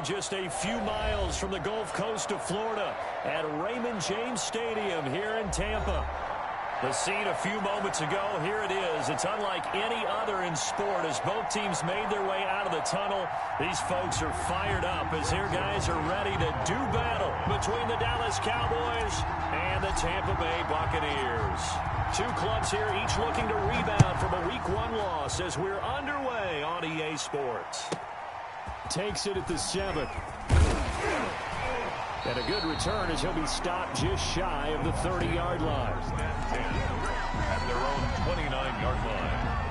are just a few miles from the Gulf Coast of Florida at Raymond James Stadium here in Tampa. The scene a few moments ago, here it is. It's unlike any other in sport as both teams made their way out of the tunnel. These folks are fired up as their guys are ready to do battle between the Dallas Cowboys and the Tampa Bay Buccaneers. Two clubs here, each looking to rebound from a Week 1 loss as we're underway on EA Sports. Takes it at the 7. And a good return as he'll be stopped just shy of the 30-yard line. At their own 29-yard line.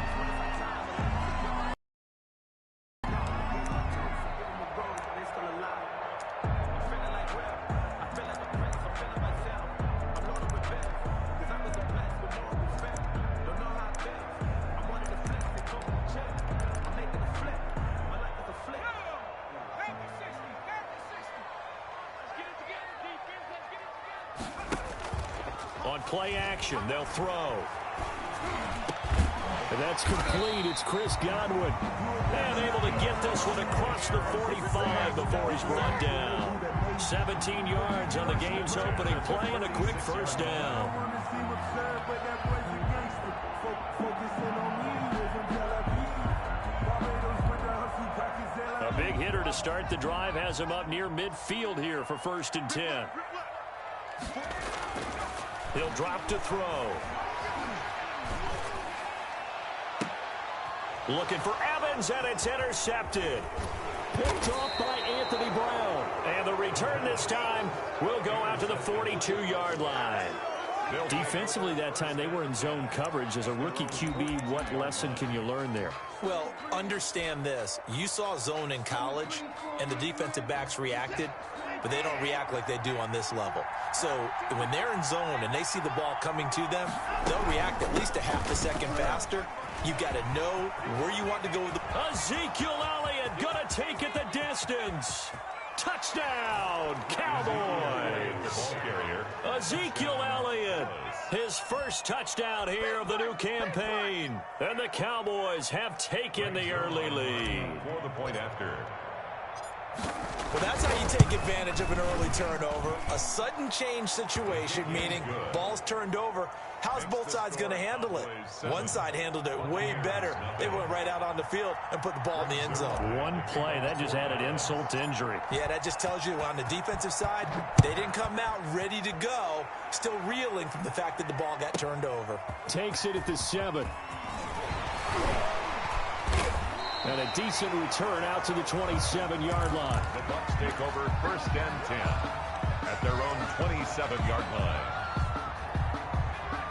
On play action, they'll throw. And that's complete. It's Chris Godwin. And able to get this one across the 45 before he's brought down. 17 yards on the game's opening play and a quick first down. A big hitter to start the drive has him up near midfield here for 1st and 10. He'll drop to throw. Looking for Evans, and it's intercepted. Picked off by Anthony Brown. And the return this time will go out to the 42-yard line. Defensively that time, they were in zone coverage. As a rookie QB, what lesson can you learn there? Well, understand this. You saw zone in college, and the defensive backs reacted, but they don't react like they do on this level. So when they're in zone and they see the ball coming to them, they'll react at least a half a second faster. You've got to know where you want to go with the... Ezekiel Elliott gonna take it the distance. Touchdown, Cowboys. Ezekiel Elliott, his first touchdown here of the new campaign. And the Cowboys have taken the early lead. For the point after. Well, that's how you take advantage of an early turnover. A sudden change situation, meaning ball's turned over. How's both sides going to handle it? One side handled it way better. They went right out on the field and put the ball in the end zone. One play, that just added insult to injury. Yeah, that just tells you on the defensive side, they didn't come out ready to go, still reeling from the fact that the ball got turned over. Takes it at the 7. And a decent return out to the 27-yard line. The Bucs take over 1st and 10 at their own 27-yard line.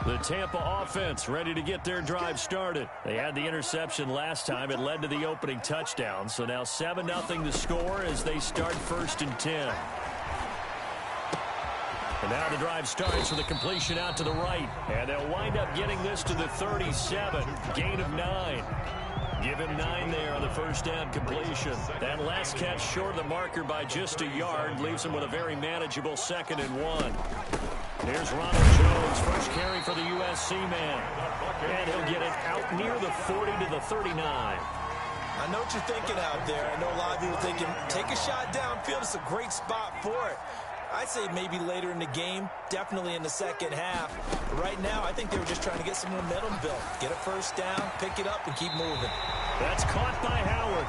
The Tampa offense ready to get their drive started. They had the interception last time. It led to the opening touchdown. So now 7-0 to score as they start 1st and 10. And now the drive starts with a completion out to the right. And they'll wind up getting this to the 37. Gain of 9. Give him 9 there on the first down completion. That last catch short of the marker by just a yard leaves him with a very manageable 2nd and 1. Here's Ronald Jones, first carry for the USC man. And he'll get it out near the 40 to the 39. I know what you're thinking out there. I know a lot of people thinking, take a shot downfield. It's a great spot for it. I'd say maybe later in the game, definitely in the second half. But right now, I think they were just trying to get some momentum built. Get a first down, pick it up, and keep moving. That's caught by Howard.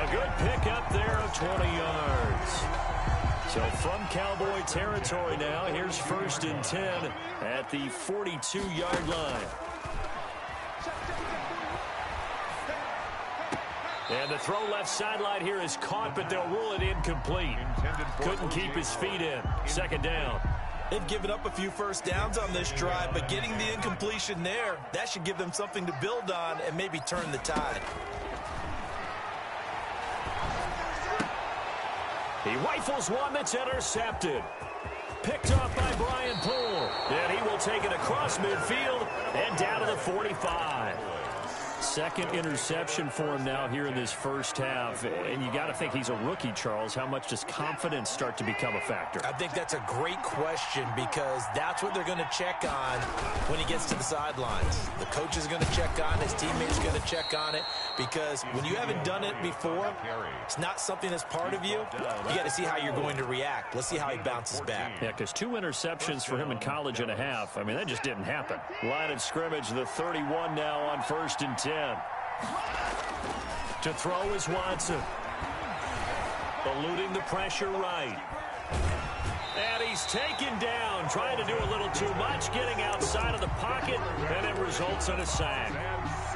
A good pickup there of 20 yards. So from Cowboy territory now, here's 1st and 10 at the 42-yard line. And the throw left sideline here is caught, but they'll rule it incomplete. Couldn't keep his feet in. 2nd down. They've given up a few first downs on this drive, but getting the incompletion there, that should give them something to build on and maybe turn the tide. He rifles one that's intercepted. Picked off by Brian Poole. And he will take it across midfield and down to the 45. Second interception for him now here in this first half. And you got to think he's a rookie, Charles. How much does confidence start to become a factor? I think that's a great question because that's what they're going to check on when he gets to the sidelines. The coach is going to check on it. His teammates are going to check on it because when you haven't done it before, it's not something that's part of you. You got to see how you're going to react. Let's see how he bounces back. Yeah, because 2 interceptions for him in college and a half. I mean, that just didn't happen. Line of scrimmage, the 31 now on 1st and 10. To throw is Watson. Eluding the pressure right. And he's taken down, trying to do a little too much, getting outside of the pocket, and it results in a sack.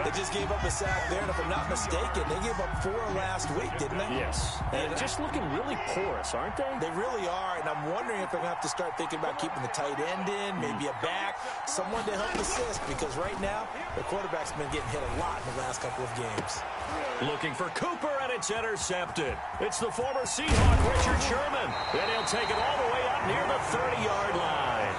They just gave up a sack there, and if I'm not mistaken, they gave up 4 last week, didn't they? Yes. And just looking really porous, aren't they? They really are, and I'm wondering if they're going to have to start thinking about keeping the tight end in, maybe a back, someone to help assist, because right now, the quarterback's been getting hit a lot in the last couple of games. Looking for Cooper, and it's intercepted. It's the former Seahawk, Richard Sherman, and he'll take it all the way up near the 30-yard line.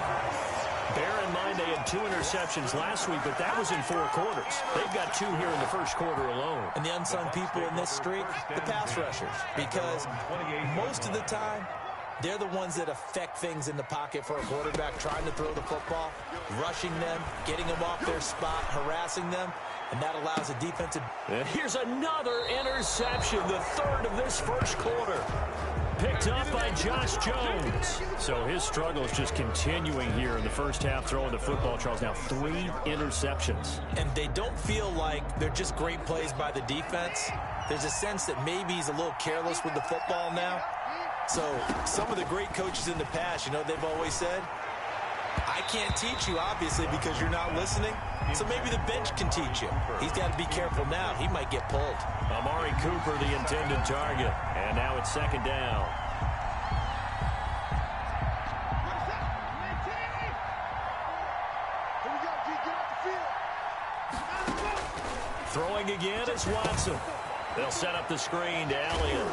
Bear in mind they had 2 interceptions last week, but that was in 4 quarters. They've got 2 here in the first quarter alone. And the unsung people in this streak, the pass rushers, because most of the time, they're the ones that affect things in the pocket for a quarterback, trying to throw the football, rushing them, getting them off their spot, harassing them, and that allows a defensive... And here's another interception, the 3rd of this first quarter. Picked up by Josh Jones. So his struggle is just continuing here in the first half, throwing the football, Charles. Now 3 interceptions. And they don't feel like they're just great plays by the defense. There's a sense that maybe he's a little careless with the football now. So some of the great coaches in the past, you know, they've always said, I can't teach you, obviously, because you're not listening. So maybe the bench can teach you. He's got to be careful now. He might get pulled. Amari Cooper, the intended target. And now it's 2nd down. Throwing again is Watson. They'll set up the screen to Elliott.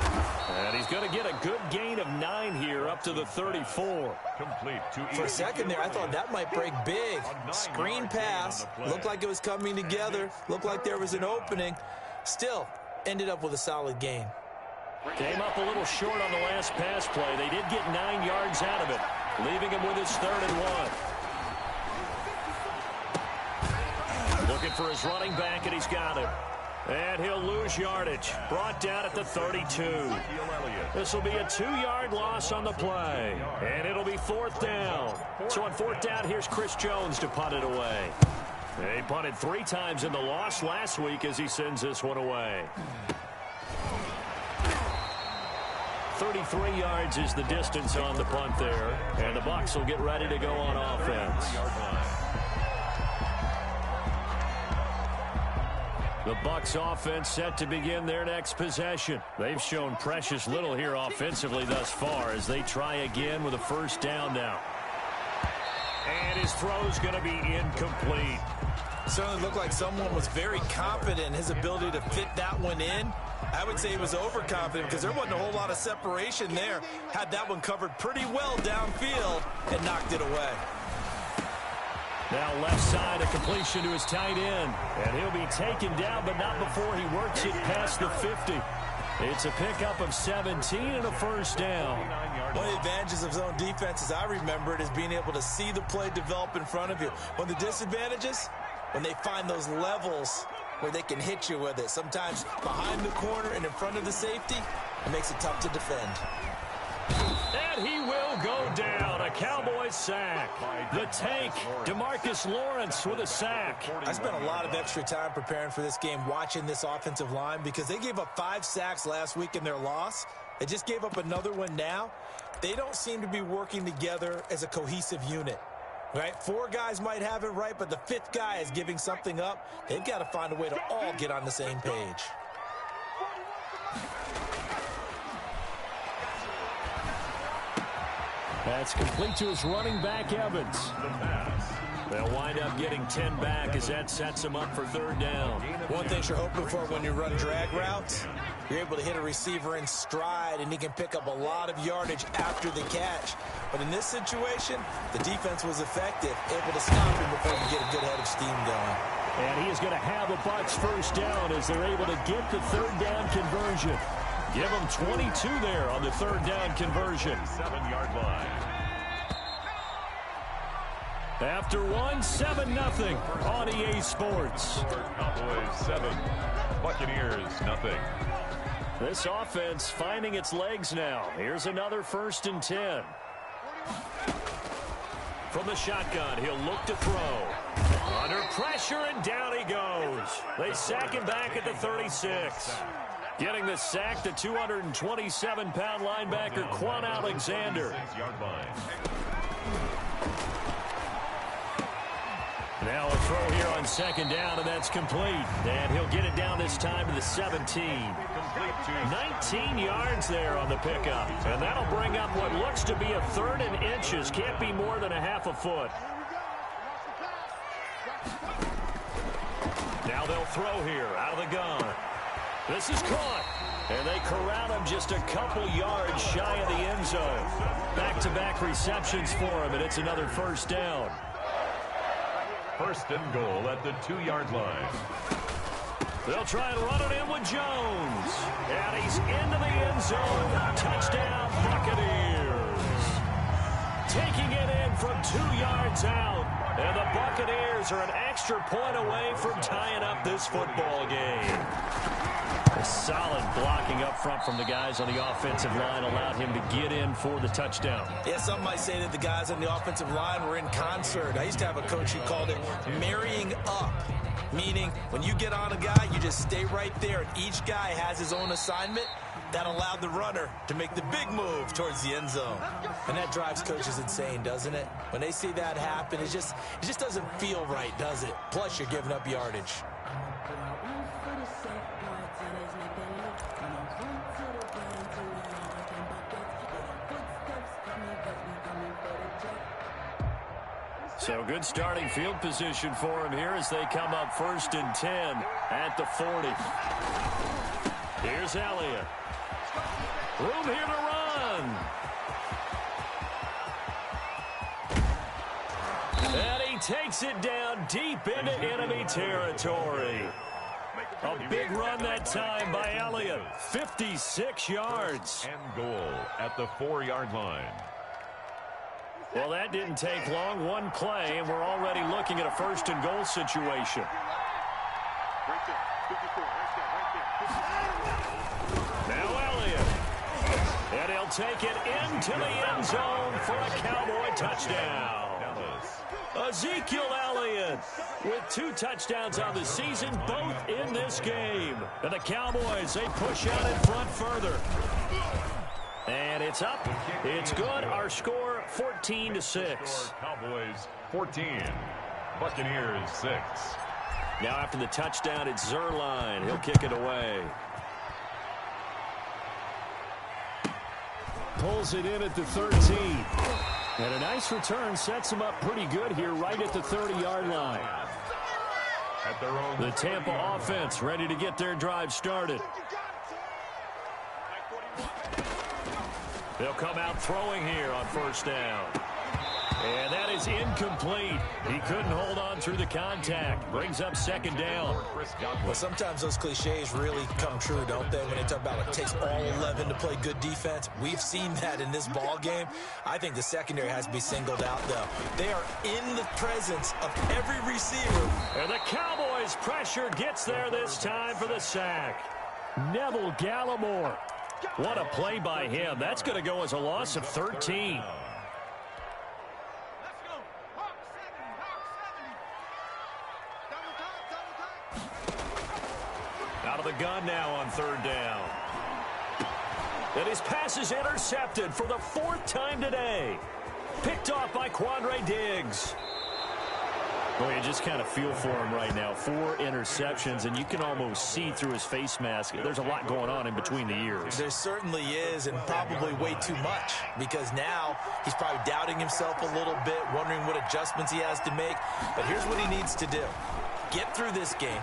And he's going to get a good gain of 9 here up to the 34. Complete to For a second there, I thought that might break big. Screen pass. Looked like it was coming together. Looked like there was an opening. Still, ended up with a solid gain. Came up a little short on the last pass play. They did get 9 yards out of it, leaving him with his 3rd and 1. Looking for his running back, and he's got him. And he'll lose yardage. Brought down at the 32. This will be a 2-yard loss on the play. And it'll be 4th down. So on 4th down, here's Chris Jones to punt it away. He punted 3 times in the loss last week as he sends this one away. 33 yards is the distance on the punt there. And the Bucs will get ready to go on offense. The Bucs offense set to begin their next possession. They've shown precious little here offensively thus far as they try again with a 1st down now. And his throw's going to be incomplete. Certainly looked like someone was very confident in his ability to fit that one in. I would say he was overconfident because there wasn't a whole lot of separation there. Had that one covered pretty well downfield and knocked it away. Now left side, a completion to his tight end. And he'll be taken down, but not before he works it past the 50. It's a pickup of 17 and a 1st down. One of the advantages of zone defense, as I remember it, is being able to see the play develop in front of you. One of the disadvantages, when they find those levels where they can hit you with it. Sometimes behind the corner and in front of the safety, it makes it tough to defend. And he will go down. A Cowboys sack. The tank, DeMarcus Lawrence with a sack. I spent a lot of extra time preparing for this game, watching this offensive line, because they gave up 5 sacks last week in their loss. They just gave up another one now. They don't seem to be working together as a cohesive unit. Right? 4 guys might have it right, but the 5th guy is giving something up. They've got to find a way to all get on the same page. That's complete to his running back, Evans. They'll wind up getting 10 back as that sets them up for 3rd down. One thing you're hoping for when you run drag routes, you're able to hit a receiver in stride, and he can pick up a lot of yardage after the catch. But in this situation, the defense was effective, able to stop him before he could get a good head of steam going. And he is going to have the Bucs first down as they're able to get the third down conversion. Give them 22 there on the third down conversion. 7-yard line. After one, 7-0 on EA Sports. Cowboys 7, Buccaneers 0. This offense finding its legs now. Here's another 1st and 10. From the shotgun, he'll look to throw. Under pressure, and down he goes. They sack him back at the 36. Getting the sack, the 227-pound linebacker, Quan Alexander. 6-yard line. Now a throw here on 2nd down, and that's complete. And he'll get it down this time to the 17. 19 yards there on the pickup. And that'll bring up what looks to be a 3rd and inches. Can't be more than a half a foot. Now they'll throw here out of the gun. This is caught. And they corral him just a couple yards shy of the end zone. Back-to-back receptions for him, and it's another 1st down. 1st and goal at the 2-yard line. They'll try and run it in with Jones. And he's into the end zone. Touchdown, Buccaneers. Taking it in from 2 yards out. And the Buccaneers are an extra point away from tying up this football game. A solid blocking up front from the guys on the offensive line allowed him to get in for the touchdown. Yeah, some might say that the guys on the offensive line were in concert. I used to have a coach who called it marrying up, meaning when you get on a guy, you just stay right there, and each guy has his own assignment. That allowed the runner to make the big move towards the end zone. And that drives coaches insane, doesn't it? When they see that happen, it just doesn't feel right, does it? Plus, you're giving up yardage. So good starting field position for him here as they come up 1st and 10 at the 40. Here's Elliott. Room here to run. And he takes it down deep into enemy territory. A big run that time by Elliott. 56 yards. And goal at the 4-yard line. Well, that didn't take long. One play, and we're already looking at a 1st and goal situation. Now Elliott. And he'll take it into the end zone for a Cowboy touchdown. Ezekiel Elliott with 2 touchdowns on the season, both in this game. And the Cowboys, they push out in front further. And it's up. It's good. Our score, 14-6. Cowboys 14, Buccaneers 6. Now after the touchdown, it's Zerline. He'll kick it away. Pulls it in at the 13. And a nice return sets him up pretty good here right at the 30-yard line. At their own the Tampa offense ready to get their drive started. They'll come out throwing here on 1st down. And that is incomplete. He couldn't hold on through the contact. Brings up 2nd down. Well, sometimes those cliches really come true, don't they? When they talk about it takes all 11 to play good defense. We've seen that in this ball game. I think the secondary has to be singled out, though. They are in the presence of every receiver. And the Cowboys' pressure gets there this time for the sack. Neville Gallimore. What a play by him. That's going to go as a loss of 13. Out of the gun now on 3rd down. And his pass is intercepted for the 4th time today. Picked off by Quandre Diggs. Boy, you just kind of feel for him right now. 4 interceptions, and you can almost see through his face mask. There's a lot going on in between the ears. There certainly is, and probably way too much, because now he's probably doubting himself a little bit, wondering what adjustments he has to make. But here's what he needs to do. Get through this game.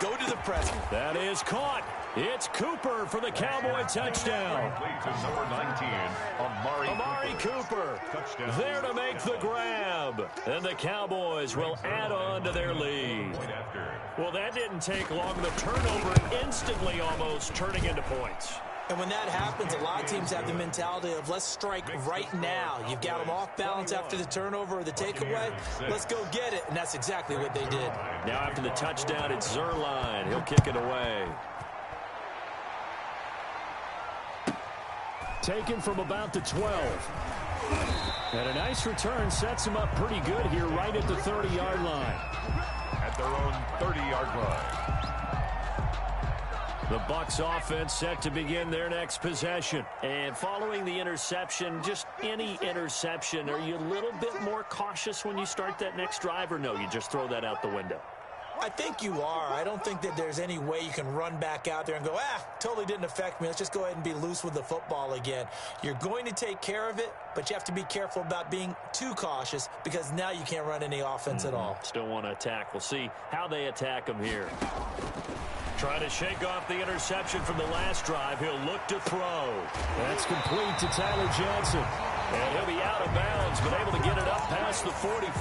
Go to the press. That is caught. It's Cooper for the Cowboy touchdown. To number 19, Amari Cooper there to make the grab. And the Cowboys will add on to their lead. Well, that didn't take long. The turnover instantly almost turning into points. And when that happens, a lot of teams have the mentality of let's strike right now. You've got them off balance after the turnover or the takeaway. Let's go get it. And that's exactly what they did. Now after the touchdown, it's Zerline. He'll kick it away. Taken from about the 12. And a nice return sets him up pretty good here right at the 30-yard line. At their own 30-yard line. The Bucs offense set to begin their next possession. And following the interception, just any interception, are you a little bit more cautious when you start that next drive, or no, you just throw that out the window? I think you are. I don't think that there's any way you can run back out there and go, totally didn't affect me. Let's just go ahead and be loose with the football again. You're going to take care of it, but you have to be careful about being too cautious because now you can't run any offense at all. Still want to attack. We'll see how they attack them here. Trying to shake off the interception from the last drive. He'll look to throw. That's complete to Tyler Johnson. And he'll be out of bounds, but able to get it up past the 45.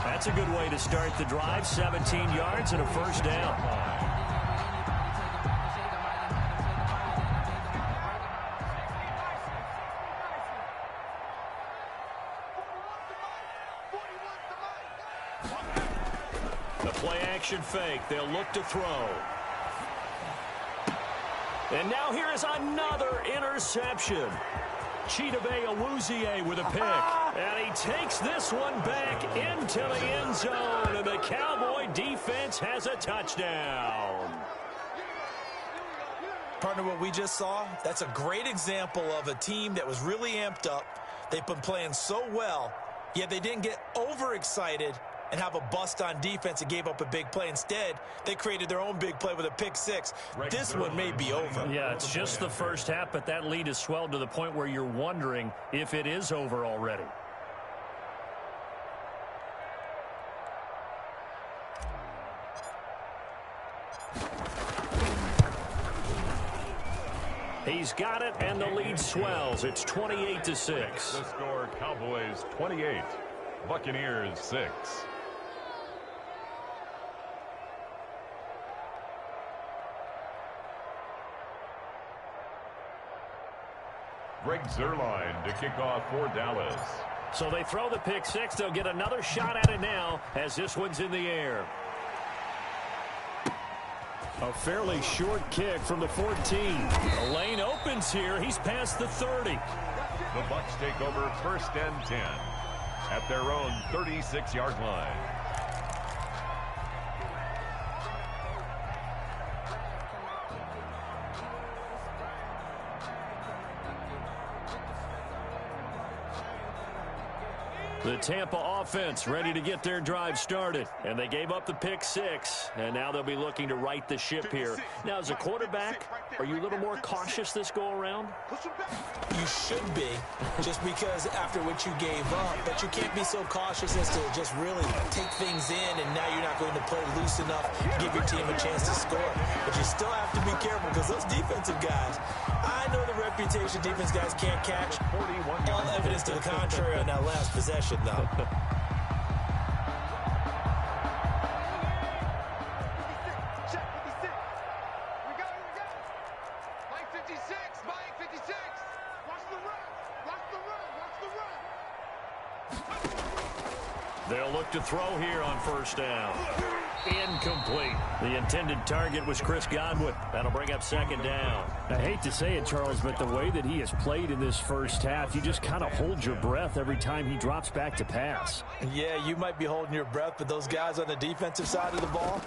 That's a good way to start the drive. 17 yards and a first down. The play-action fake. They'll look to throw. And now here is another interception. Chidobe Awuzie with a pick. And he takes this one back into the end zone. And the Cowboy defense has a touchdown. Partner, what we just saw, that's a great example of a team that was really amped up. They've been playing so well, yet they didn't get overexcited and have a bust on defense and gave up a big play. Instead, they created their own big play with a pick six. This one may be over. Yeah, it's just the first half, but that lead has swelled to the point where you're wondering if it is over already. He's got it, and the lead swells. It's 28-6. The score, Cowboys 28, Buccaneers 6. Greg Zerline to kick off for Dallas. So they throw the pick six. They'll get another shot at it now as this one's in the air. A fairly short kick from the 14. The lane opens here. He's past the 30. The Bucs take over first and 10 at their own 36-yard line. The Tampa offense ready to get their drive started. And they gave up the pick six. And now they'll be looking to right the ship here. Now, as a quarterback, are you a little more cautious this go-around? You should be, just because after what you gave up. But you can't be so cautious as to just really take things in, and now you're not going to play loose enough to give your team a chance to score. But you still have to be careful because those defensive guys, I know the reputation defense guys can't catch. All evidence to the contrary on that last possession, though. They'll look to throw here on first down. Incomplete. The intended target was Chris Godwin. That'll bring up second down. I hate to say it, Charles, but the way that he has played in this first half, you just kind of hold your breath every time he drops back to pass. Yeah, you might be holding your breath, but those guys on the defensive side of the ball,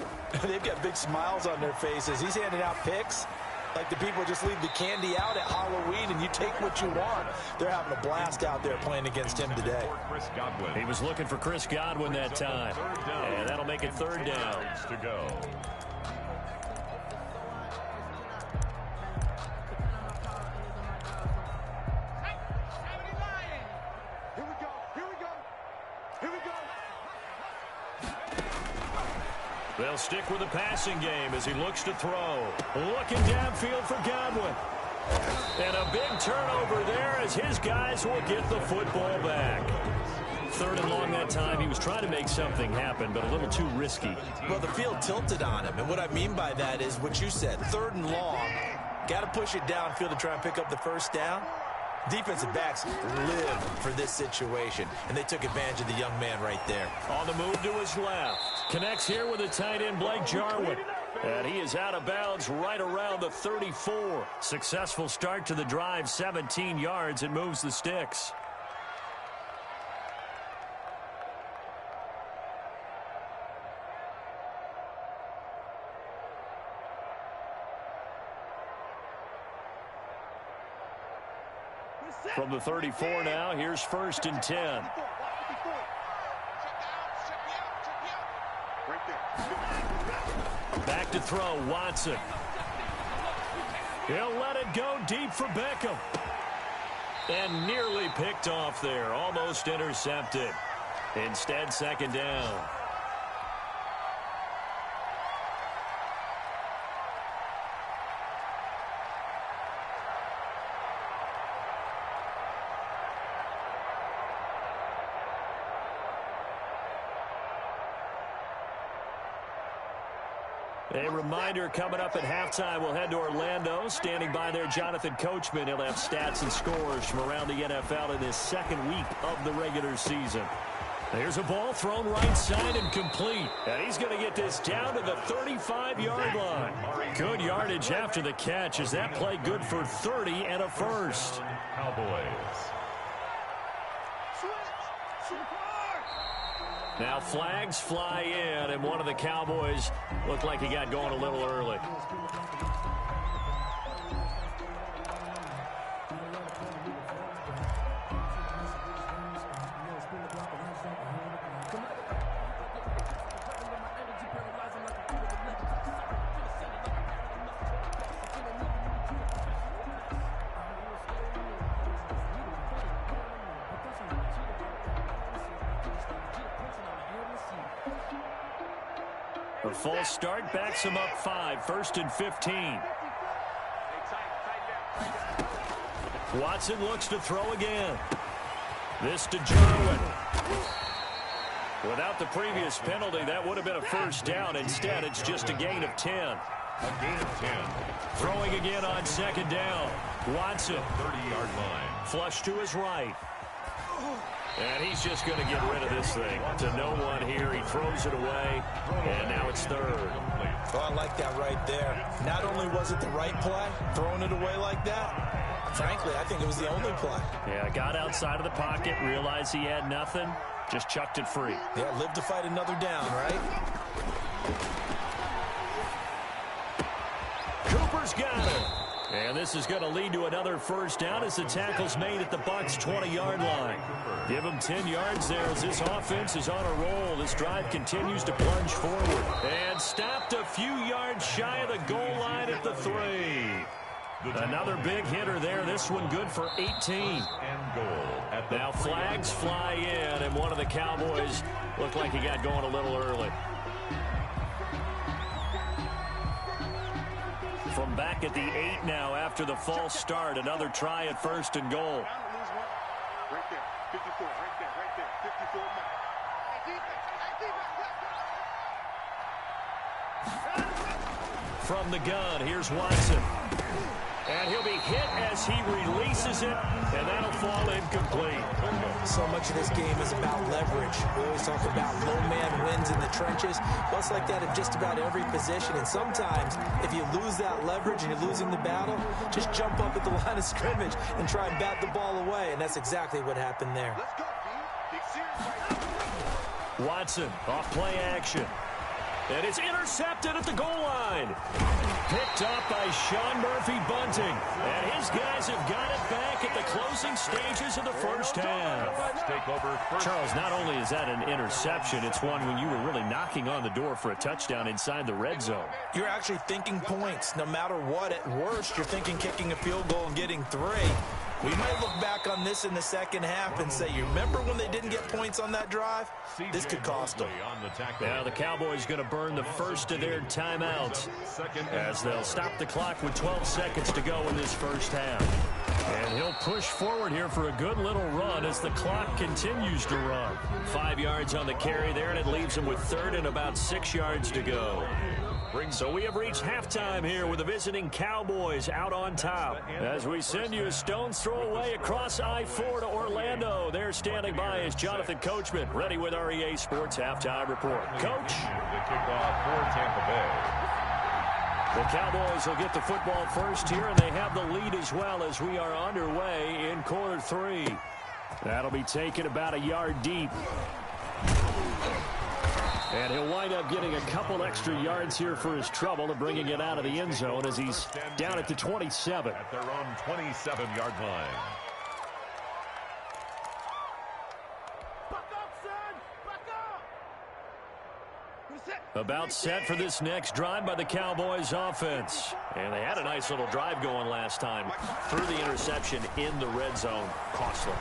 they've got big smiles on their faces. He's handing out picks like the people just leave the candy out at Halloween and you take what you want. They're having a blast out there playing against him today. He was looking for Chris Godwin that time. And that'll make it third down. To go. They'll stick with the passing game as he looks to throw. Looking downfield for Godwin. And a big turnover there as his guys will get the football back. 3rd and long that time. He was trying to make something happen, but a little too risky. Well, the field tilted on him, and what I mean by that is what you said. 3rd and long. Got to push it downfield to try and pick up the first down. Defensive backs live for this situation, and they took advantage of the young man right there. On the move to his left. Connects here with the tight end, Blake Jarwin. And he is out of bounds right around the 34. Successful start to the drive, 17 yards. It moves the sticks. From the 34 now, here's 1st and 10. Back to throw, Watson. He'll let it go deep for Beckham. And nearly picked off there, almost intercepted. Instead, 2nd down. A reminder coming up at halftime, we'll head to Orlando. Standing by there, Jonathan Coachman. He'll have stats and scores from around the NFL in this 2nd week of the regular season. There's a ball thrown right side and complete. And he's going to get this down to the 35-yard line. Good yardage after the catch. Is that play good for 30 and a first? Cowboys. Now flags fly in, and one of the Cowboys looked like he got going a little early. A false start backs him up 5, 1st and 15. Watson looks to throw again. This to Jarwin. Without the previous penalty, that would have been a first down. Instead, it's just a gain of 10. A gain of 10. Throwing again on 2nd down. Watson. 30-yard line. Flush to his right. And he's just going to get rid of this thing. To no one here. He throws it away. And now it's 3rd. Oh, I like that right there. Not only was it the right play, throwing it away like that, frankly, I think it was the only play. Yeah, got outside of the pocket, realized he had nothing, just chucked it free. Yeah, live to fight another down, right? Cooper's got it. And this is going to lead to another first down as the tackle's made at the Bucs' 20-yard line. Give them 10 yards there as this offense is on a roll. This drive continues to plunge forward. And stopped a few yards shy of the goal line at the 3. Another big hitter there. This one good for 18. Now flags fly in, and one of the Cowboys looked like he got going a little early. From back at the 8 now after the false start. Another try at 1st and goal. Right there, 54, right there, 54 From the gun, here's Watson. And he'll be hit as he releases it, and that'll fall incomplete. So much of this game is about leverage. We always talk about low man wins in the trenches. Well, it's like that in just about every position. And sometimes, if you lose that leverage and you're losing the battle, just jump up at the line of scrimmage and try and bat the ball away. And that's exactly what happened there. Let's go, Big serious. Watson, off play action. And it's intercepted at the goal line. Picked up by Sean Murphy-Bunting. And his guys have got it back at the closing stages of the first half. Take over first. Charles, not only is that an interception, it's one when you were really knocking on the door for a touchdown inside the red zone. You're actually thinking points no matter what. At worst, you're thinking kicking a field goal and getting 3. We might look back on this in the second half and say, you remember when they didn't get points on that drive? This could cost them. Now the Cowboys going to burn the first of their timeouts as they'll stop the clock with 12 seconds to go in this first half. And he'll push forward here for a good little run as the clock continues to run. 5 yards on the carry there, and it leaves him with third and about 6 yards to go. So we have reached halftime here with the visiting Cowboys out on top. As we send you a stone's throw away across I-4 to Orlando. There standing by is Jonathan Coachman, ready with our EA Sports Halftime Report. Coach. The kickoff for Tampa Bay. The Cowboys will get the football first here, and they have the lead as well as we are underway in quarter 3. That'll be taken about a yard deep. And he'll wind up getting a couple extra yards here for his trouble and bringing it out of the end zone as he's down at the 27. At their own 27-yard line. About set for this next drive by the Cowboys offense. And they had a nice little drive going last time. Through the interception in the red zone. Costly.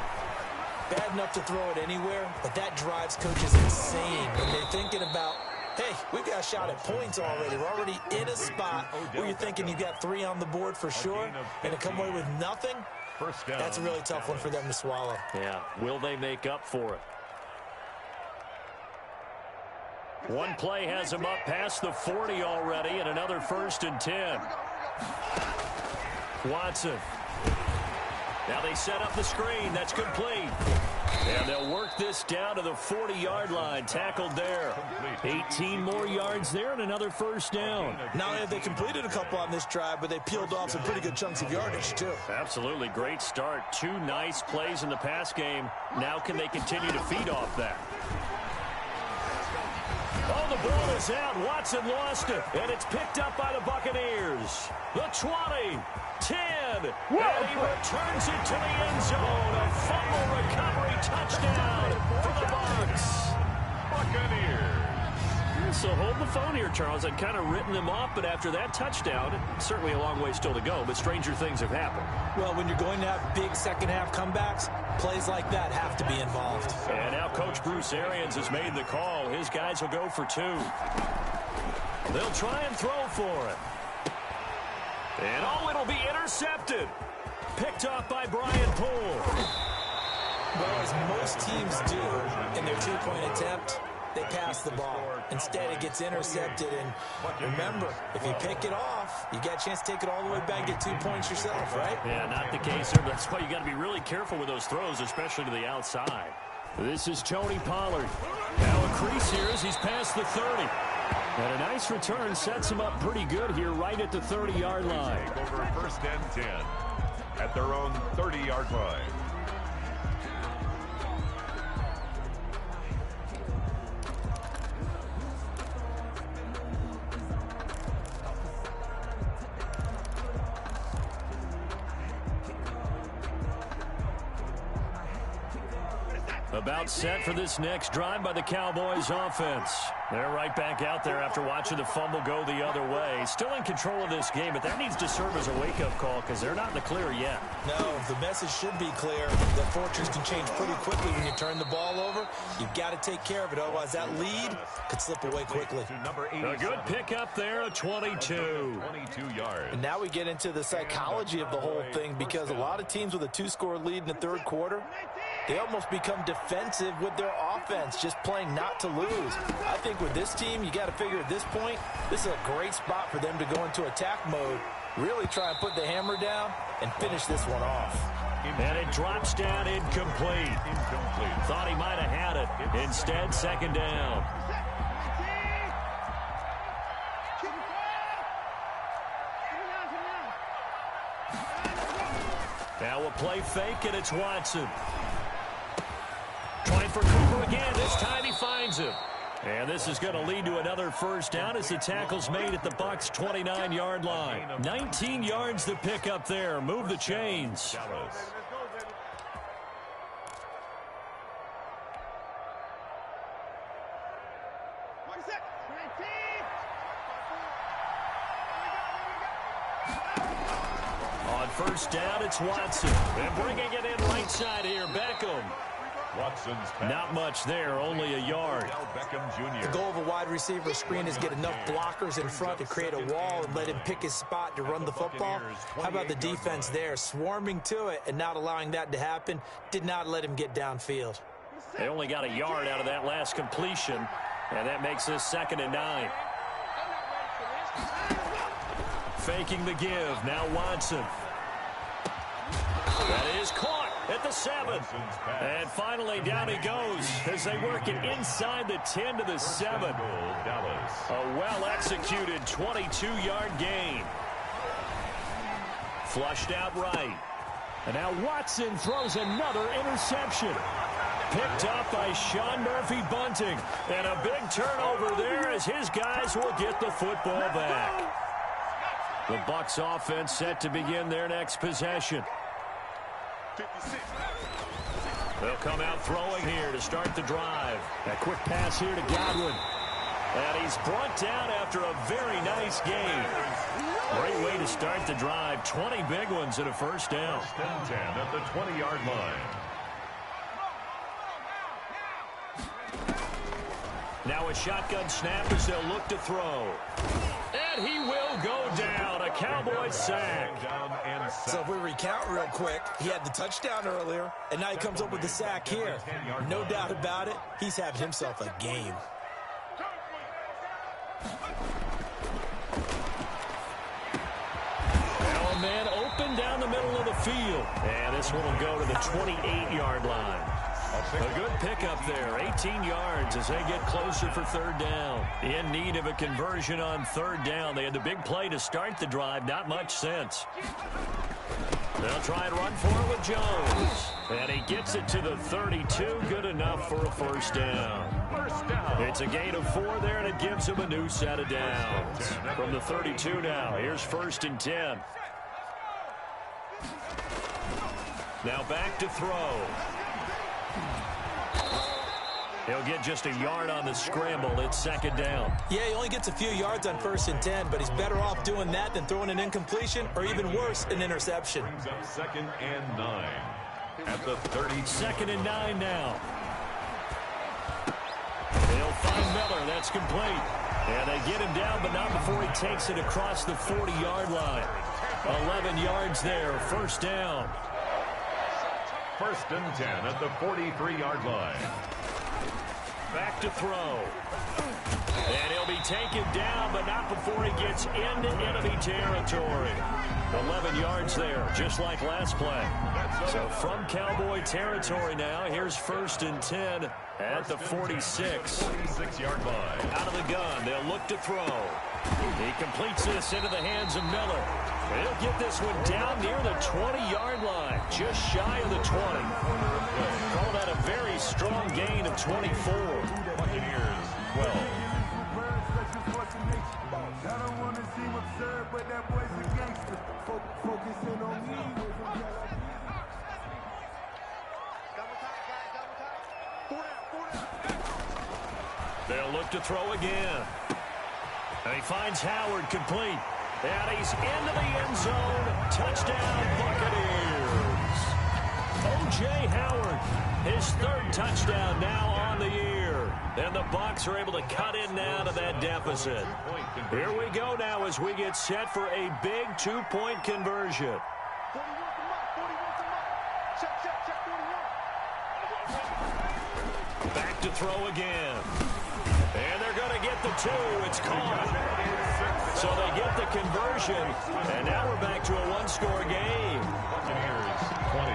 Bad enough to throw it anywhere, but that drives coaches insane when they're thinking about, hey, we've got a shot at points already. We're already in a spot where you're thinking you got 3 on the board for sure, and to come away with nothing, that's a really tough one for them to swallow. Yeah, will they make up for it? One play has him up past the 40 already, and another 1st and 10. Watson. Now they set up the screen. That's complete. And they'll work this down to the 40-yard line. Tackled there. 18 more yards there and another 1st down. Not only have they completed a couple on this drive, but they peeled off some pretty good chunks of yardage, too. Absolutely. Great start. 2 nice plays in the pass game. Now can they continue to feed off that? Oh, the ball is out. Watson lost it. And it's picked up by the Buccaneers. The 20. 10, and he returns it to the end zone. A fumble recovery touchdown for the Bucs. Buccaneers. So hold the phone here, Charles. I'd kind of written them off, but after that touchdown, certainly a long way still to go, but stranger things have happened. Well, when you're going to have big second-half comebacks, plays like that have to be involved. And now Coach Bruce Arians has made the call. His guys will go for 2. They'll try and throw for it. And oh, it'll be intercepted. Picked off by Brian Poole. Well, as most teams do in their 2-point attempt, they pass the ball. Instead, it gets intercepted. And remember, if you pick it off, you got a chance to take it all the way back and get 2 points yourself, right? Yeah, not the case here. That's why you got to be really careful with those throws, especially to the outside. This is Tony Pollard. Now a crease here as he's past the 30. And a nice return sets him up pretty good here right at the 30-yard line. Take over 1st and 10 at their own 30-yard line. About set for this next drive by the Cowboys offense. They're right back out there after watching the fumble go the other way. Still in control of this game, but that needs to serve as a wake-up call because they're not in the clear yet. No, the message should be clear. The fortunes can change pretty quickly when you turn the ball over. You've got to take care of it, otherwise that lead could slip away quickly. A good pickup there, a 22. 22 yards. And now we get into the psychology of the whole thing because a lot of teams with a 2-score lead in the 3rd quarter, they almost become defensive with their offense, just playing not to lose. I think with this team, you got to figure at this point, this is a great spot for them to go into attack mode, really try and put the hammer down and finish this one off. And it drops down incomplete. Thought he might have had it. Instead, 2nd down. Now a play fake, and it's Watson. Trying for Cooper again. This time he finds him. And this is going to lead to another 1st down as the tackle's made at the Bucs' 29-yard line. 19 yards to pick up there. Move the chains. On first down, it's Watson. And bringing it in right side here, Beckham. Watson's pass. Not much there, only a yard. Beckham Jr. The goal of a wide receiver screen is get enough blockers in front to create a wall and let him pick his spot to run the football. How about the defense there, swarming to it and not allowing that to happen? Did not let him get downfield. They only got a yard out of that last completion, and that makes this 2nd and 9. Faking the give, now Watson. That is caught at the 7. And finally down he goes as they work it inside the 10 to the 7. A well-executed 22-yard gain. Flushed out right. And now Watson throws another interception. Picked up by Sean Murphy-Bunting. And a big turnover there as his guys will get the football back. The Bucs offense set to begin their next possession. 56. They'll come out throwing here to start the drive. A quick pass here to Godwin. And he's brought down after a very nice gain. Great way to start the drive. 20 big ones and a first down. 10 at the 20-yard line. Now a shotgun snap as they'll look to throw. And he will go down. A Cowboy sack. So if we recount real quick, he had the touchdown earlier, and now he comes up with the sack here. No doubt about it, he's having himself a game. Now a man open down the middle of the field. And this one will go to the 28-yard line. A good pickup there, 18 yards as they get closer for 3rd down. In need of a conversion on 3rd down. They had the big play to start the drive, not much sense. They'll try and run for it with Jones. And he gets it to the 32, good enough for a first down. It's a gain of 4 there, and it gives him a new set of downs. From the 32 now, here's 1st and 10. Now back to throw. He'll get just a yard on the scramble. It's 2nd down. Yeah, he only gets a few yards on 1st and 10, but he's better off doing that than throwing an incompletion or even worse, an interception. Brings up 2nd and 9 at the 30. 2nd and 9 now. They'll find Miller. That's complete. And they get him down, but not before he takes it across the 40-yard line. 11 yards there. First down. 1st and 10 at the 43-yard line. Back to throw. And he'll be taken down, but not before he gets into enemy territory. 11 yards there, just like last play. So from Cowboy territory now, here's 1st and 10 at the 46. 46-yard line. Out of the gun, they'll look to throw. He completes this into the hands of Miller. He'll get this one down near the 20-yard line, just shy of the 20. Call that a very strong gain of 24. Buccaneers 12. They'll look to throw again. And he finds Howard complete. And he's into the end zone. Touchdown, Buccaneers. O.J. Howard, his 3rd touchdown now on the year. And the Bucs are able to cut in now to that deficit. Here we go now as we get set for a big 2-point conversion. Back to throw again. And they're going to get the 2. It's caught. So they get the conversion, and now we're back to a 1-score game. Buccaneers 20.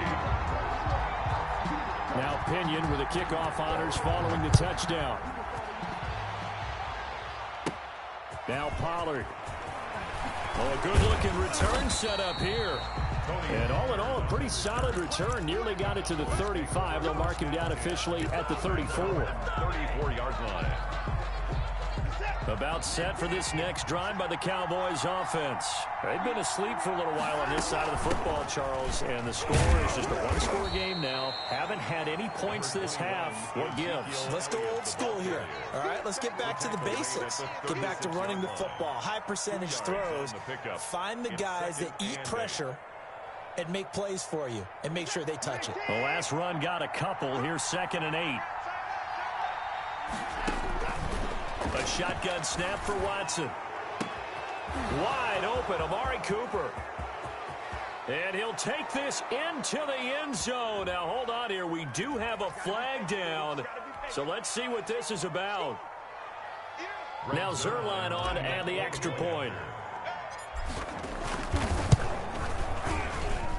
Now Pinion with the kickoff honors following the touchdown. Now Pollard. Oh, a good-looking return set up here. And all in all, a pretty solid return. Nearly got it to the 35. They'll mark him down officially at the 34. 34-yard line. About set for this next drive by the Cowboys offense. They've been asleep for a little while on this side of the football, Charles, and the score is just a 1-score game now. Haven't had any points this half. What gives? Let's go old school here. All right, let's get back to the basics. Get back to running the football. High percentage throws. Find the guys that eat pressure and make plays for you and make sure they touch it. The last run got a couple. Here's 2nd and 8. A shotgun snap for Watson. Wide open, Amari Cooper. And he'll take this into the end zone. Now, hold on here. We do have a flag down. So let's see what this is about. Now Zerline on and the extra point.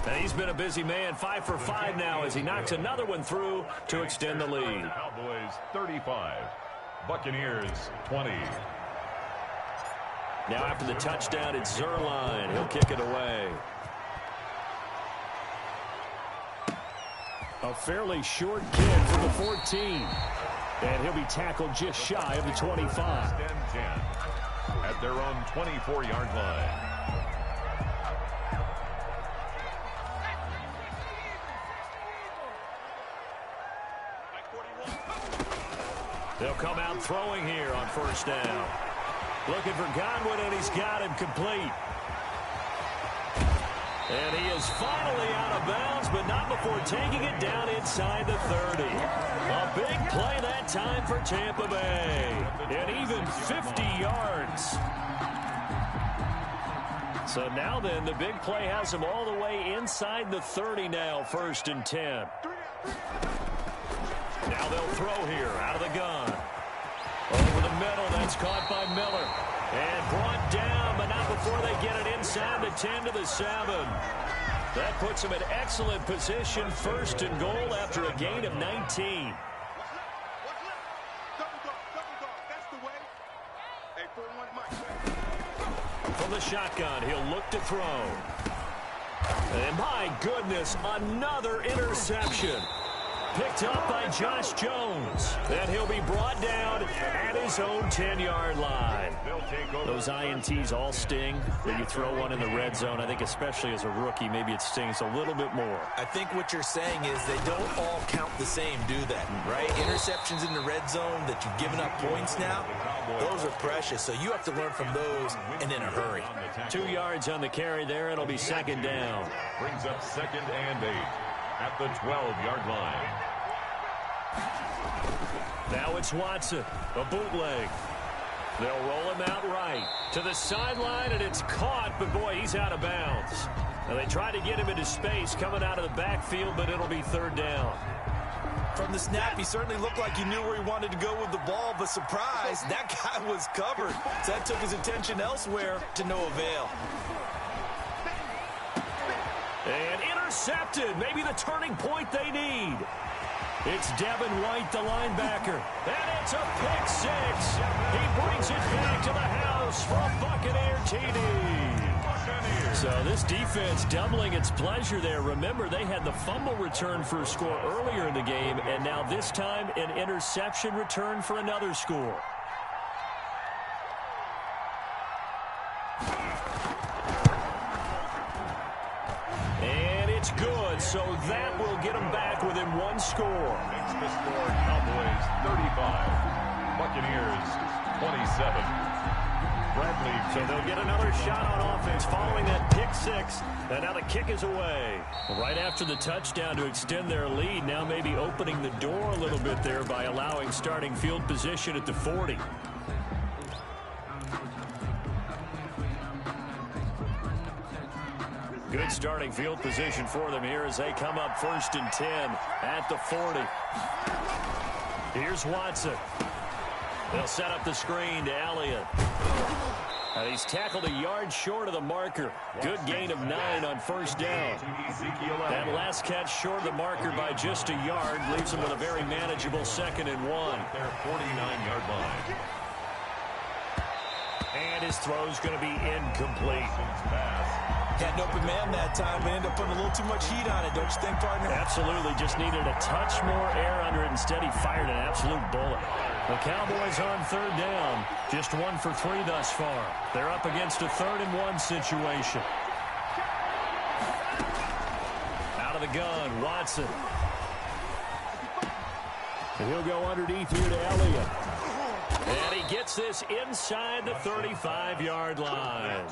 And he's been a busy man, 5 for 5 now as he knocks another one through to extend the lead. Cowboys 35, Buccaneers 20. Now after the touchdown, it's Zerline. He'll kick it away. A fairly short kick from the 14. And he'll be tackled just shy of the 25. 10 at their own 24-yard line. They'll come out throwing here on 1st down. Looking for Godwin, and he's got him complete. And he is finally out of bounds, but not before taking it down inside the 30. A big play that time for Tampa Bay. And even 50 yards. So now then, the big play has him all the way inside the 30 now, 1st and 10. Now they'll throw here out of the gun. Over the middle, that's caught by Miller. And brought down, but not before they get it inside the 10 to the 7. That puts them in excellent position, 1st and goal after a gain of 19. From the shotgun, he'll look to throw. And my goodness, another interception. Picked up by Josh Jones. And he'll be brought down at his own 10-yard line. Those INTs all sting when you throw one in the red zone. I think especially as a rookie, maybe it stings a little bit more. I think what you're saying is they don't all count the same, do they? Right? Interceptions in the red zone that you've given up points now, those are precious. So you have to learn from those and in a hurry. 2 yards on the carry there. It'll be 2nd down. Brings up 2nd and 8 at the 12-yard line. Now it's Watson, a bootleg. They'll roll him out right to the sideline, and it's caught, but boy, he's out of bounds. Now they try to get him into space coming out of the backfield, but it'll be 3rd down. From the snap, he certainly looked like he knew where he wanted to go with the ball, but surprise, that guy was covered. So that took his attention elsewhere to no avail. And intercepted, maybe the turning point they need. It's Devin White, the linebacker. And it's a pick 6. He brings it back to the house for a Buccaneer TD. So this defense doubling its pleasure there. Remember, they had the fumble return for a score earlier in the game, and now this time an interception return for another score. And it's good, so that will get them back within 1 score. Makes the score Cowboys 35, Buccaneers 27. Bradley. So they'll get another shot on offense following that pick 6. And now the kick is away. Right after the touchdown to extend their lead, now maybe opening the door a little bit there by allowing starting field position at the 40. Good starting field position for them here as they come up 1st and 10 at the 40. Here's Watson. They'll set up the screen to Elliott. He's tackled a yard short of the marker. Good gain of 9 on 1st down. That last catch short of the marker by just a yard leaves them with a very manageable 2nd and 1. Their 49-yard line. And his throw's going to be incomplete. Had an open man that time, but ended up putting a little too much heat on it, don't you think, partner? Absolutely. Just needed a touch more air under it. Instead, he fired an absolute bullet. The Cowboys on 3rd down. Just 1 for 3 thus far. They're up against a 3rd and 1 situation. Out of the gun, Watson. And he'll go underneath here to Elliott. And he gets this inside the 35-yard line.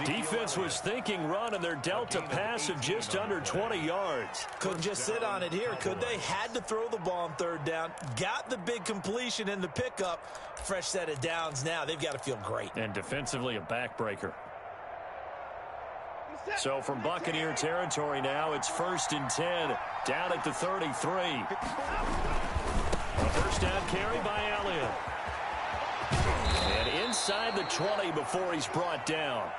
Defense was thinking run, and they're dealt a pass of just under 20 yards. Couldn't just sit on it here, could they? Had to throw the ball on third down. Got the big completion in the pickup. Fresh set of downs now. They've got to feel great. And defensively, a backbreaker. So from Buccaneer territory now, it's 1st and 10, down at the 33. A first down carry by Elliott. And inside the 20 before he's brought down.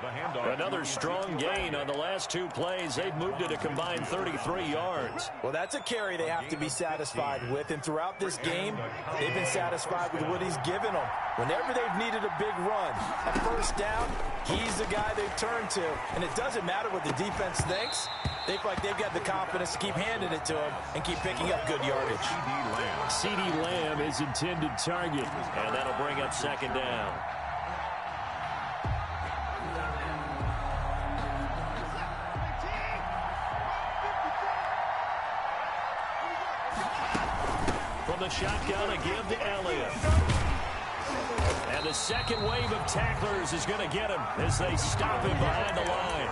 Another strong gain on the last 2 plays. They've moved it a combined 33 yards. Well, that's a carry they have to be satisfied with. And throughout this game, they've been satisfied with what he's given them. Whenever they've needed a big run, a first down, he's the guy they've turned to. And it doesn't matter what the defense thinks. They feel like they've got the confidence to keep handing it to him and keep picking up good yardage. CeeDee Lamb is intended target, and that'll bring up 2nd down. From the shotgun, a give to Elliott. And the second wave of tacklers is going to get him as they stop him behind the line.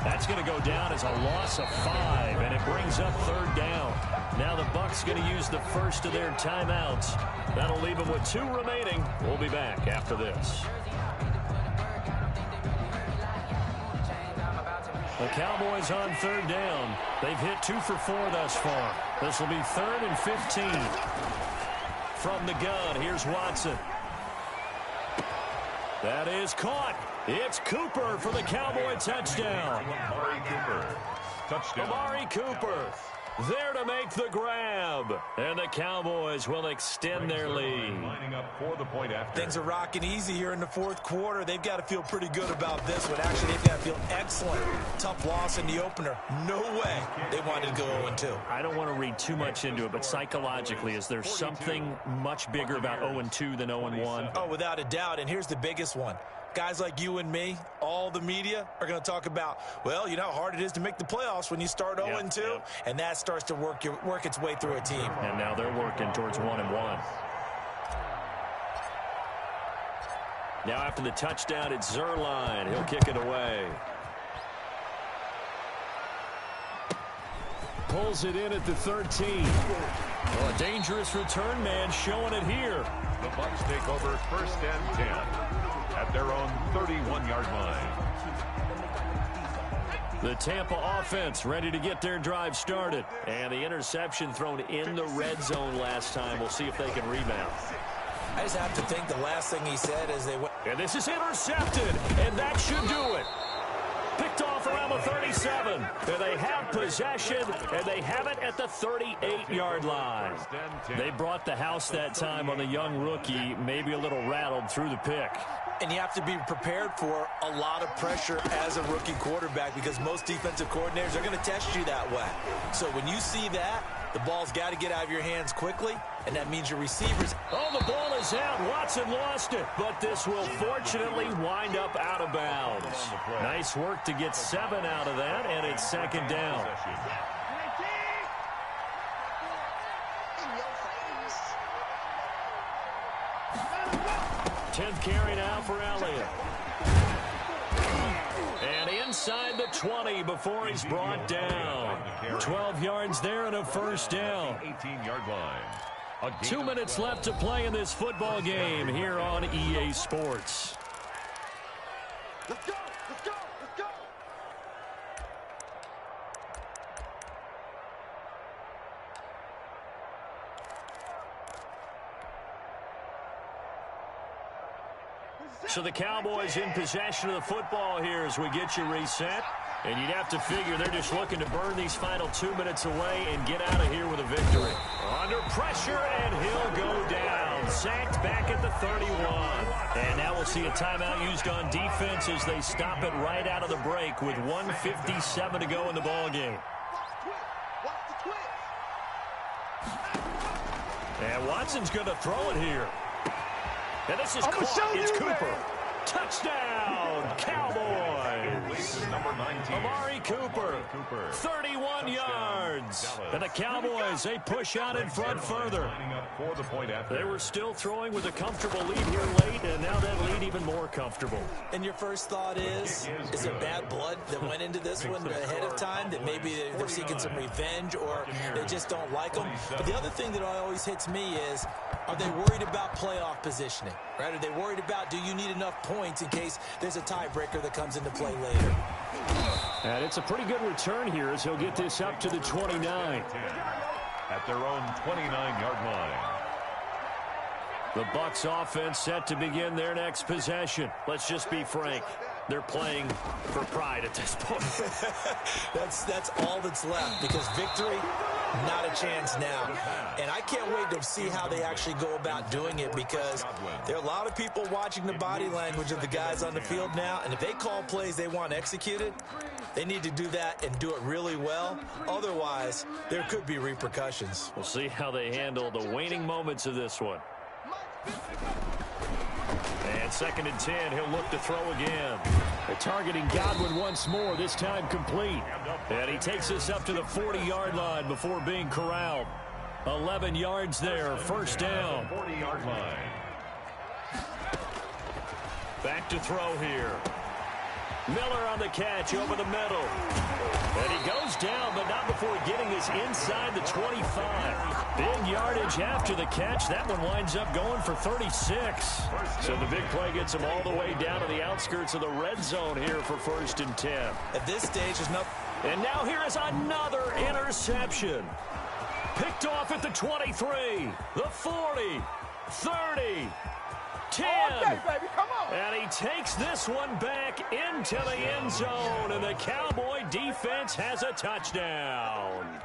That's going to go down as a loss of 5, and it brings up 3rd down. Now the Bucs going to use the first of their timeouts. That'll leave them with 2 remaining. We'll be back after this. The Cowboys on 3rd down. They've hit 2 for 4 thus far. This will be 3rd and 15. From the gun, here's Watson. That is caught. It's Cooper for the Cowboy touchdown. Amari Cooper. Touchdown. Amari Cooper there to make the grab. And the Cowboys will extend their lead. Lining up for the point after. Things are rocking easy here in the 4th quarter. They've got to feel pretty good about this one. Actually, they've got to feel excellent. Tough loss in the opener. No way they wanted to go 0-2. I don't want to read too much into it, but psychologically, is there something much bigger about 0-2 than 0-1? Oh, without a doubt. And here's the biggest one. Guys like you and me, all the media, are going to talk about, well, you know how hard it is to make the playoffs when you start 0-2, and that starts to work its way through a team. And now they're working towards 1-1. Now after the touchdown, it's Zerline. He'll kick it away. Pulls it in at the 13. Well, a dangerous return man showing it here. The Bucs take over 1st and 10 at their own 31-yard line. The Tampa offense ready to get their drive started. And the interception thrown in the red zone last time. We'll see if they can rebound. I just have to think the last thing he said as they went. And this is intercepted, and that should do it. Picked off around the 37. And they have possession, and they have it at the 38-yard line. They brought the house that time on the young rookie, maybe a little rattled through the pick. And you have to be prepared for a lot of pressure as a rookie quarterback because most defensive coordinators are going to test you that way. So when you see that, the ball's got to get out of your hands quickly, and that means your receivers. Oh, the ball is out. Watson lost it, but this will fortunately wind up out of bounds. Nice work to get 7 out of that, and it's 2nd down. 10th carry now for Elliott. And inside the 20 before he's brought down. 12 yards there and a first down. 18-yard line. 2 minutes left to play in this football game here on EA Sports. Let's go! Let's go! Let's go! So the Cowboys in possession of the football here as we get you reset. And you'd have to figure they're just looking to burn these final 2 minutes away and get out of here with a victory. Under pressure, and he'll go down. Sacked back at the 31. And now we'll see a timeout used on defense as they stop it right out of the break with 1:57 to go in the ballgame. And Watson's going to throw it here. And this is caught. It's Cooper. Touchdown, Cowboys. Number 19. Amari Cooper, 31 yards. And the Cowboys, they push out in front further. They were still throwing with a comfortable lead here late, and now that lead even more comfortable. And your first thought is there bad blood that went into this one ahead of time, that maybe they're seeking some revenge or they just don't like them? But the other thing that always hits me is, are they worried about playoff positioning? Right? Are they worried about, do you need enough points in case there's a tiebreaker that comes into play later? And it's a pretty good return here as he'll get this up to the 29. At their own 29-yard line. The Bucs offense set to begin their next possession. Let's just be frank. They're playing for pride at this point. That's all that's left, because victory, not a chance now. And I can't wait to see how they actually go about doing it, because there are a lot of people watching the body language of the guys on the field now, and if they call plays they want executed, they need to do that and do it really well. Otherwise, there could be repercussions. We'll see how they handle the waning moments of this one. And 2nd and 10, he'll look to throw again. They're targeting Godwin once more, this time complete. And he takes us up to the 40-yard line before being corralled. 11 yards there, first down. 40-yard line. Back to throw here. Miller on the catch over the middle. And he goes down, but not before getting us inside the 25. Big yardage after the catch. That one winds up going for 36. So the big play gets him all the way down to the outskirts of the red zone here for 1st and 10. At this stage, there's no... And now here is another interception. Picked off at the 23, the 40, 30, 10. Okay, baby, come on. And he takes this one back into the end zone, and the Cowboy defense has a touchdown.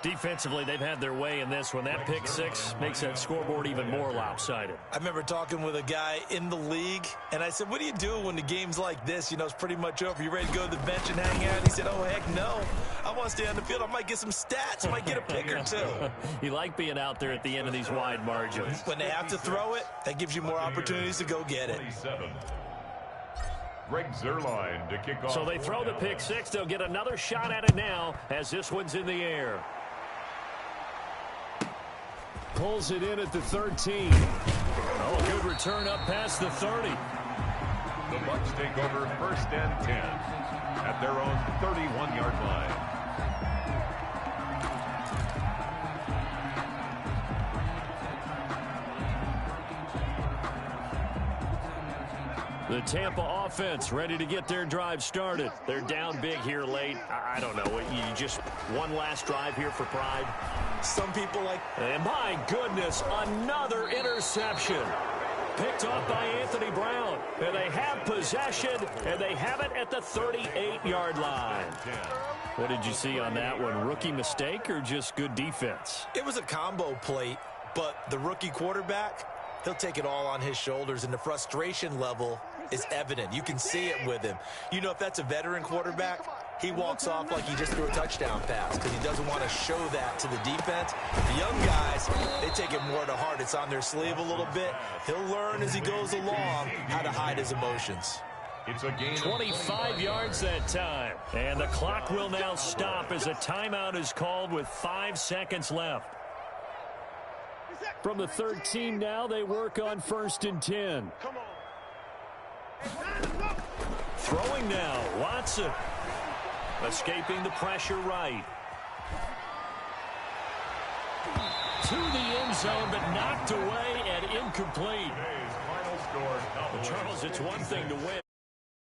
Defensively, they've had their way in this one. That pick six makes that scoreboard even more lopsided. I remember talking with a guy in the league, and I said, what do you do when the game's like this? You know, it's pretty much over. You ready to go to the bench and hang out? And he said, oh, heck no. I want to stay on the field. I might get some stats. I might get a pick or two. You like being out there at the end of these wide margins. When they have to throw it, that gives you more opportunities to go get it. 27. Greg Zuerlein to kick off. So they throw the pick six. They'll get another shot at it now as this one's in the air. Pulls it in at the 13. Oh, a good return up past the 30. The Bucs take over 1st and 10 at their own 31-yard line. The Tampa offense ready to get their drive started. They're down big here late. I don't know. You just one last drive here for pride. Some people like... And my goodness, another interception. Picked off by Anthony Brown. And they have possession, and they have it at the 38-yard line. What did you see on that one? Rookie mistake or just good defense? It was a combo plate, but the rookie quarterback, he'll take it all on his shoulders, and the frustration level is evident. You can see it with him. You know, if that's a veteran quarterback, he walks off like he just threw a touchdown pass because he doesn't want to show that to the defense. The young guys, they take it more to heart. It's on their sleeve a little bit. He'll learn as he goes along how to hide his emotions. It's a gain 25 yards that time. And the clock will now stop as a timeout is called with 5 seconds left. From the 13 now, they work on 1st and 10. Come on. Throwing now, Watson. Escaping the pressure right. To the end zone, but knocked away and incomplete. Final score. Well, Charles, it's one thing to win.